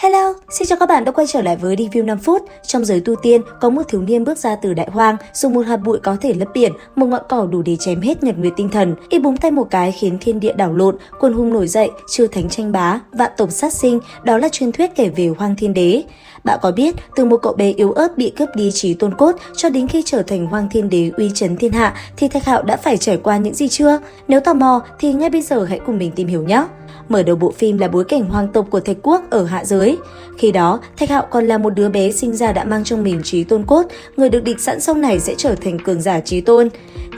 Hello, xin chào các bạn đã quay trở lại với review 5 phút. Trong giới tu tiên, có một thiếu niên bước ra từ đại hoang, dùng một hạt bụi có thể lấp biển, một ngọn cỏ đủ để chém hết nhật nguyệt tinh thần. Y búng tay một cái khiến thiên địa đảo lộn, quân hung nổi dậy, chư thánh tranh bá, vạn tộc sát sinh, đó là truyền thuyết kể về Hoang Thiên Đế. Bạn có biết, từ một cậu bé yếu ớt bị cướp đi trí tôn cốt cho đến khi trở thành Hoang Thiên Đế uy chấn thiên hạ thì Thạch Hạo đã phải trải qua những gì chưa? Nếu tò mò thì ngay bây giờ hãy cùng mình tìm hiểu nhé! Mở đầu bộ phim là bối cảnh hoàng tộc của Thạch Quốc ở hạ giới. Khi đó, Thạch Hạo còn là một đứa bé sinh ra đã mang trong mình trí tôn cốt, người được định sẵn sau này sẽ trở thành cường giả trí tôn.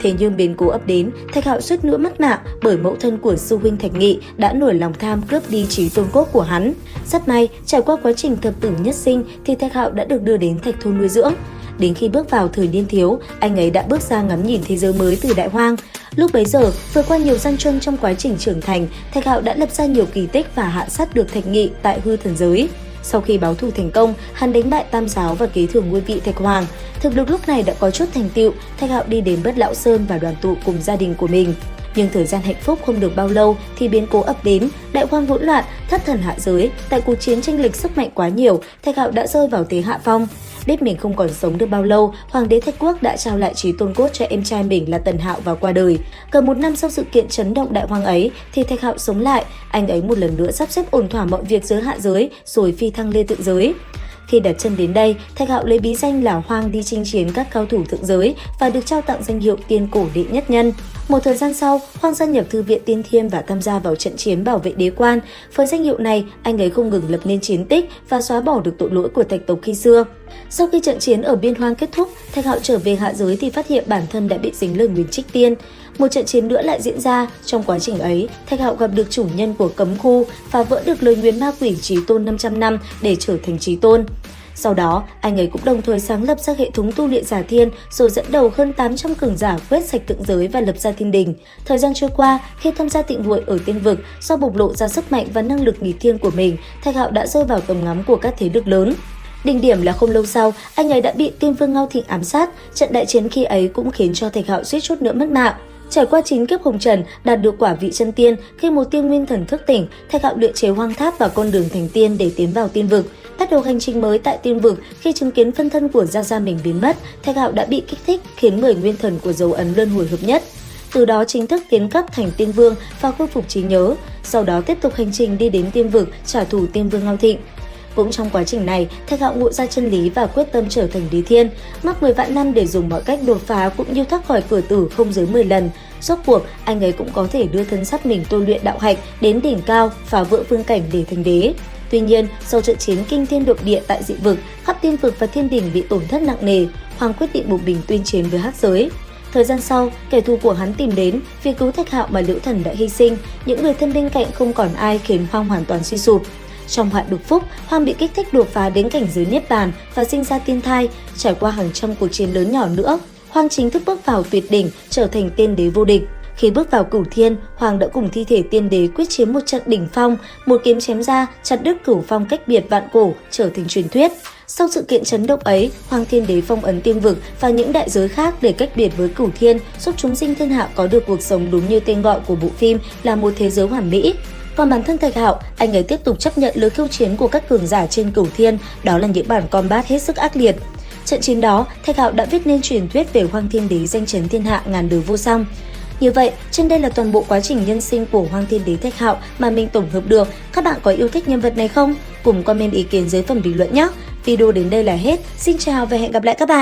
Thế nhưng biến cố ập đến, Thạch Hạo suýt nữa mất mạng bởi mẫu thân của sư huynh Thạch Nghị đã nổi lòng tham cướp đi trí tôn cốt của hắn. Rất may, trải qua quá trình thập tử nhất sinh thì Thạch Hạo đã được đưa đến Thạch Thôn nuôi dưỡng. Đến khi bước vào thời niên thiếu, anh ấy đã bước ra ngắm nhìn thế giới mới từ đại hoang. Lúc bấy giờ, vượt qua nhiều gian truân trong quá trình trưởng thành, Thạch Hạo đã lập ra nhiều kỳ tích và hạ sát được Thạch Nghị tại hư thần giới. Sau khi báo thù thành công, hắn đánh bại Tam Giáo và kế thừa ngôi vị Thạch Hoàng. Thực lực lúc này đã có chút thành tựu, Thạch Hạo đi đến Bất Lão Sơn và đoàn tụ cùng gia đình của mình. Nhưng thời gian hạnh phúc không được bao lâu thì biến cố ập đến, đại hoang hỗn loạn, thất thần hạ giới. Tại cuộc chiến tranh lệch sức mạnh quá nhiều, Thạch Hạo đã rơi vào thế hạ phong. Biết mình không còn sống được bao lâu, Hoàng đế Thạch Quốc đã trao lại trí tôn cốt cho em trai mình là Tần Hạo và qua đời. Gần một năm sau sự kiện chấn động đại hoang ấy thì Thạch Hạo sống lại, anh ấy một lần nữa sắp xếp ổn thỏa mọi việc dưới hạ giới rồi phi thăng lên thượng giới. Khi đặt chân đến đây, Thạch Hạo lấy bí danh là Hoang đi chinh chiến các cao thủ thượng giới và được trao tặng danh hiệu tiên cổ đệ nhất nhân. Một thời gian sau, Hoang gia nhập Thư viện Tiên Thiên và tham gia vào trận chiến bảo vệ đế quan. Với danh hiệu này, anh ấy không ngừng lập nên chiến tích và xóa bỏ được tội lỗi của Thạch tộc khi xưa. Sau khi trận chiến ở biên hoang kết thúc, Thạch Hạo trở về hạ giới thì phát hiện bản thân đã bị dính lời nguyền trích tiên. Một trận chiến nữa lại diễn ra. Trong quá trình ấy, Thạch Hạo gặp được chủ nhân của cấm khu, phá vỡ được lời nguyền ma quỷ trí tôn 500 năm để trở thành trí tôn. Sau đó, anh ấy cũng đồng thời sáng lập ra hệ thống tu luyện giả thiên rồi dẫn đầu hơn 800 cường giả quét sạch thượng giới và lập ra thiên đình. Thời gian trôi qua, khi tham gia tịnh hội ở tiên vực, do bộc lộ ra sức mạnh và năng lực nghịch thiên của mình, Thạch Hạo đã rơi vào tầm ngắm của các thế lực lớn. Đỉnh điểm là không lâu sau, anh ấy đã bị Tiên Vương Ngao Thịnh ám sát. Trận đại chiến khi ấy cũng khiến cho Thạch Hạo suýt chút nữa mất mạng. Trải qua 9 kiếp hồng trần, đạt được quả vị chân tiên, khi một tiên nguyên thần thức tỉnh, Thạch Hạo luyện chế hoang tháp và con đường thành tiên để tiến vào tiên vực. Bắt đầu hành trình mới tại tiên vực, khi chứng kiến phân thân của Gia Gia mình biến mất, Thạch Hạo đã bị kích thích khiến 10 nguyên thần của dấu ấn luân hồi hợp nhất. Từ đó chính thức tiến cấp thành tiên vương và khôi phục trí nhớ. Sau đó tiếp tục hành trình đi đến tiên vực trả thù Tiên Vương Ngao Thịnh. Cũng trong quá trình này, Thạch Hạo ngộ ra chân lý và quyết tâm trở thành đế thiên, mắc 10 vạn năm để dùng mọi cách đột phá cũng như thoát khỏi cửa tử không dưới 10 lần. Rốt cuộc, anh ấy cũng có thể đưa thân xác mình tu luyện đạo hạnh đến đỉnh cao, phá vỡ phương cảnh để thành đế. Tuy nhiên, sau trận chiến kinh thiên động địa tại dị vực, khắp tiên vực và thiên đình bị tổn thất nặng nề, Hoàng quyết định một mình tuyên chiến với hắc giới. Thời gian sau, kẻ thù của hắn tìm đến, vì cứu Thạch Hạo mà Liễu Thần đã hy sinh, những người thân bên cạnh không còn ai khiến Hoang hoàn toàn suy sụp. Trong hoạn đục phúc, Hoang bị kích thích đột phá đến cảnh giới niết bàn và sinh ra tiên thai. Trải qua hàng trăm cuộc chiến lớn nhỏ nữa, Hoang chính thức bước vào tuyệt đỉnh, trở thành tiên đế vô địch. Khi bước vào cửu thiên, Hoàng đã cùng thi thể tiên đế quyết chiến một trận đỉnh phong, một kiếm chém ra, chặt đứt cửu phong cách biệt vạn cổ, trở thành truyền thuyết. Sau sự kiện chấn động ấy, Hoang Thiên Đế phong ấn tiên vực và những đại giới khác để cách biệt với cửu thiên, giúp chúng sinh thiên hạ có được cuộc sống đúng như tên gọi của bộ phim là một thế giới hoàn mỹ. Còn bản thân Thạch Hạo, anh ấy tiếp tục chấp nhận lời khiêu chiến của các cường giả trên cửu thiên, đó là những bản combat hết sức ác liệt. Trận chiến đó, Thạch Hạo đã viết nên truyền thuyết về Hoang Thiên Đế danh chấn thiên hạ ngàn đời vô song. Như vậy, trên đây là toàn bộ quá trình nhân sinh của Hoang Thiên Đế Thạch Hạo mà mình tổng hợp được. Các bạn có yêu thích nhân vật này không? Cùng comment ý kiến dưới phần bình luận nhé! Video đến đây là hết. Xin chào và hẹn gặp lại các bạn!